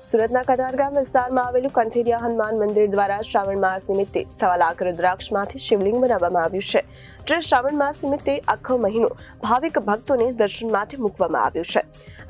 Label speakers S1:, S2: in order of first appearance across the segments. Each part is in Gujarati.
S1: સુરતના કતારગામ વિસ્તારમાં આવેલું કંથેરિયા હનુમાન મંદિર દ્વારા શ્રાવણ માસ નિમિત્તે 1.25 લાખ રુદ્રાક્ષમાંથી શિવલિંગ બનાવવામાં આવ્યું છે. જે શ્રાવણ માસ નિમિત્તે આખો મહિનો ભાવિક ભક્તોને દર્શન માટે મૂકવામાં આવ્યું છે.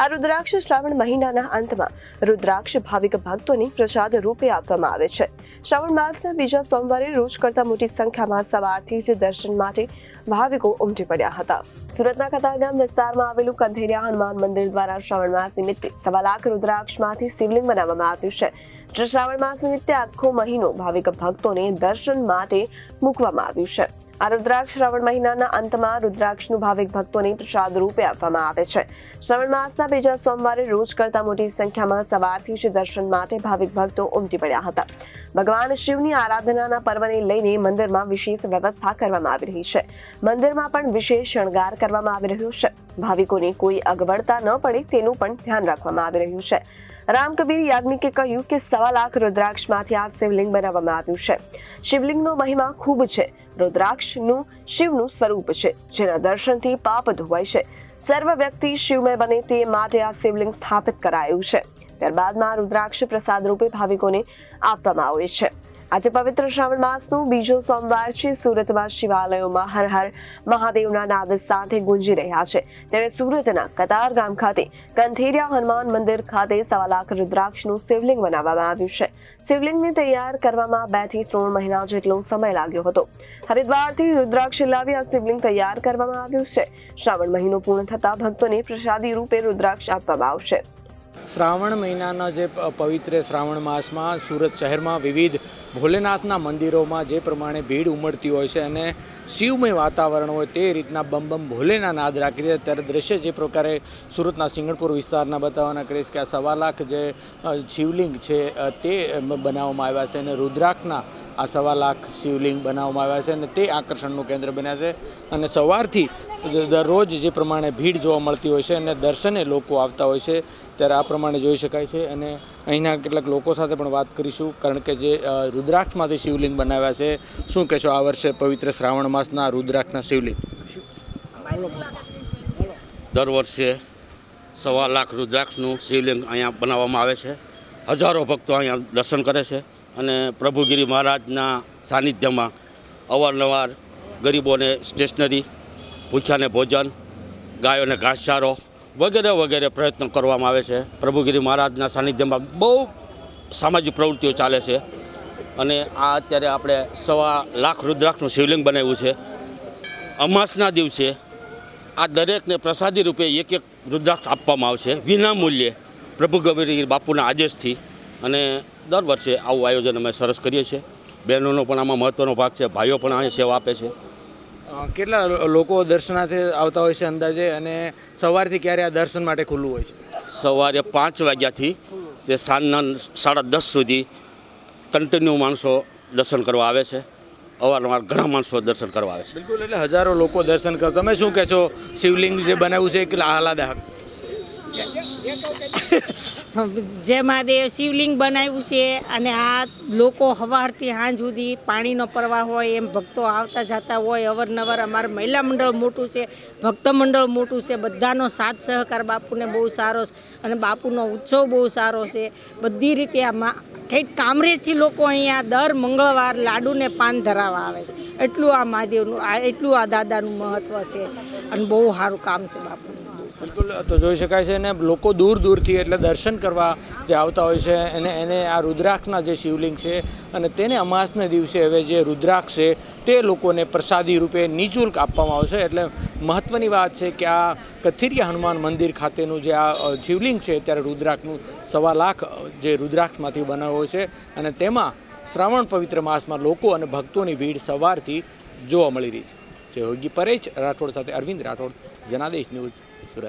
S1: આ રુદ્રાક્ષ શ્રાવણ મહિનાના અંતમાં રુદ્રાક્ષ ભાવિક ભક્તોને પ્રસાદ રૂપે આપવામાં આવે છે. શ્રાવણ માસના બીજા સોમવારે રોજ કરતાં મોટી સંખ્યામાં સવારથી જ દર્શન માટે ભાવિકો ઉમટી પડ્યા હતા. સુરતના કતારગામ વિસ્તારમાં આવેલું કંથેરિયા હનુમાન મંદિર દ્વારા શ્રાવણ માસ નિમિત્તે 1.25 લાખ રુદ્રાક્ષમાંથી શિવલિંગ બનાવવામાં આવ્યું છે. જે શ્રાવણ માસ નિમિત્તે આખો મહિનો ભાવિક ભક્તોને દર્શન માટે મૂકવામાં આવ્યું છે. આ રુદ્રાક્ષ શ્રાવણ મહિનાના અંતમાં રુદ્રાક્ષનું ભાવિક ભક્તોને પ્રસાદ રૂપે આપવામાં આવે છે. શ્રાવણ માસના બીજા સોમવારે રોજ કરતાં મોટી સંખ્યામાં સવારથી જ દર્શન માટે ભાવિક ભક્તો ઉમટી પડ્યા હતા. ભગવાન શિવની આરાધનાના પર્વને લઈને મંદિરમાં વિશેષ વ્યવસ્થા કરવામાં આવી રહી છે. મંદિરમાં પણ વિશેષ શણગાર કરવામાં આવી રહ્યો છે. ભાવિકોને કોઈ અગવડતા ન પડે તેનું પણ ધ્યાન રાખવામાં આવી રહ્યું છે. રામકબીર યાજ્ઞિકે કહ્યું કે 1.25 લાખ રુદ્રાક્ષમાંથી આ શિવલિંગ બનાવવામાં આવ્યું છે. શિવલિંગનો મહિમા ખૂબ છે. રુદ્રાક્ષનું શિવનું સ્વરૂપ છે, જેના દર્શનથી પાપ ધોવાય છે. સર્વ વ્યક્તિ શિવમય બને તે માટે આ શિવલિંગ સ્થાપિત કરાયું છે. ત્યારબાદમાં રુદ્રાક્ષ પ્રસાદ રૂપે ભાવિકોને આપવામાં આવે છે. આજે પવિત્ર શ્રાવણ માસનો બીજો સોમવાર છે. સુરતમાં શિવાલયોમાં હર હર મહાદેવના નાદ સાથે ગુંજી રહ્યા છે. ત્યારે સુરતના કતારગામ ખાતે કંથેરિયા હનુમાન મંદિર ખાતે 1.25 લાખ રુદ્રાક્ષનું શિવલિંગ બનાવવામાં આવ્યું છે. શિવલિંગને તૈયાર કરવામાં 2 થી 3 મહિના જેટલો સમય લાગ્યો હતો. હરિદ્વારથી રુદ્રાક્ષ લાવી આ શિવલિંગ તૈયાર કરવામાં આવ્યું છે. શ્રાવણ મહિનો પૂર્ણ થતા ભક્તોને પ્રસાદી રૂપે રુદ્રાક્ષ આપવામાં આવશે.
S2: શ્રાવણ મહિનાના જે પવિત્ર શ્રાવણ માસમાં સુરત શહેરમાં વિવિધ ભોલેનાથના મંદિરોમાં જે પ્રમાણે ભીડ ઉમડતી હોય છે અને શિવમય વાતાવરણ હોય તે રીતના બમ બમ ભોલેના નાદ રાખી રહ્યા. ત્યારે દ્રશ્ય જે પ્રકારે સુરતના સિંગણપુર વિસ્તારના બતાવવાના કરીશ કે આ 1.25 લાખ જે શિવલિંગ છે તે બનાવવામાં આવ્યા છે અને રુદ્રાક્ષના આ 1.25 લાખ શિવલિંગ બનાવવામાં આવ્યા છે અને તે આકર્ષણનું કેન્દ્ર બન્યા છે. અને સવારથી દરરોજ જે પ્રમાણે ભીડ જોવા મળતી હોય છે અને દર્શને લોકો આવતા હોય છે ત્યારે આ પ્રમાણે જોઈ શકાય છે. અને અહીંના કેટલાક લોકો સાથે પણ વાત કરીશું, કારણ કે જે રુદ્રાક્ષમાંથી શિવલિંગ બનાવ્યા છે, શું કહેશો આ વર્ષે પવિત્ર શ્રાવણ માસના રુદ્રાક્ષના શિવલિંગ?
S3: દર વર્ષે 1.25 લાખ રુદ્રાક્ષનું શિવલિંગ અહીંયા બનાવવામાં આવે છે. હજારો ભક્તો અહીંયા દર્શન કરે છે અને પ્રભુગીરી મહારાજના સાનિધ્યમાં અવારનવાર ગરીબોને સ્ટેશનરી, ભૂખ્યાને ભોજન, ગાયોને ઘાસચારો વગેરે વગેરે પ્રયત્નો કરવામાં આવે છે. પ્રભુગીરી મહારાજના સાનિધ્યમાં બહુ સામાજિક પ્રવૃત્તિઓ ચાલે છે અને આ અત્યારે આપણે 1.25 લાખ રુદ્રાક્ષનું શિવલિંગ બનાવ્યું છે. અમાસના દિવસે આ દરેકને પ્રસાદી રૂપે એક રુદ્રાક્ષ આપવામાં આવશે વિના મૂલ્યે પ્રભુગીરી બાપુના આદેશથી. અને દર વર્ષે આવું આયોજન અમે સરસ કરીએ છીએ. બહેનોનો પણ આમાં મહત્ત્વનો ભાગ છે, ભાઈઓ પણ અહીંયા સેવા આપે છે.
S2: કેટલા લોકો દર્શનાર્થે આવતા હોય છે અંદાજે, અને સવારથી ક્યારે આ દર્શન માટે ખુલ્લું હોય છે?
S3: સવારે 5 વાગ્યાથી તે સાંજના 10:30 સુધી કન્ટિન્યુ માણસો દર્શન કરવા આવે છે. અવારનવાર ઘણા માણસો દર્શન કરવા આવે છે.
S2: બિલકુલ, એટલે હજારો લોકો દર્શન કરો. તમે શું કહો છો, શિવલિંગ જે બનાવ્યું છે કેટલા આહલાદક?
S4: જય મહાદેવ. શિવલિંગ બનાવ્યું છે અને આ લોકો સવારથી સાંજ સુધી પાણીનો પ્રવાહ હોય એમ ભક્તો આવતા જતા હોય અવારનવાર. અમારું મહિલા મંડળ મોટું છે, ભક્ત મંડળ મોટું છે, બધાનો સાથ સહકાર બાપુને બહુ સારો છે અને બાપુનો ઉત્સવ બહુ સારો છે બધી રીતે. આમાં ઠેઠ કામરેજથી લોકો અહીંયા દર મંગળવાર લાડુને પાન ધરાવવા આવે છે. એટલું આ મહાદેવનું એટલું આ દાદાનું મહત્ત્વ છે અને બહુ સારું કામ છે બાપુનું.
S2: બિલકુલ, તો જોઈ શકાય છે ને લોકો દૂર દૂરથી એટલે દર્શન કરવા જે આવતા હોય છે એને આ રુદ્રાક્ષના જે શિવલિંગ છે અને તેને અમાસના દિવસે હવે જે રુદ્રાક્ષ છે તે લોકોને પ્રસાદી રૂપે નિઃશુલ્ક આપવામાં આવશે. એટલે મહત્ત્વની વાત છે કે આ કંથેરિયા હનુમાન મંદિર ખાતેનું જે આ શિવલિંગ છે ત્યારે રુદ્રાક્ષનું 1.25 લાખ જે રુદ્રાક્ષમાંથી બનાવ્યો છે અને તેમાં શ્રાવણ પવિત્ર માસમાં લોકો અને ભક્તોની ભીડ સવારથી જોવા મળી રહી છે. જે યોગી પરેશ રાઠોડ સાથે અરવિંદ રાઠોડ, જનાદેશ ન્યૂઝ, સુરત.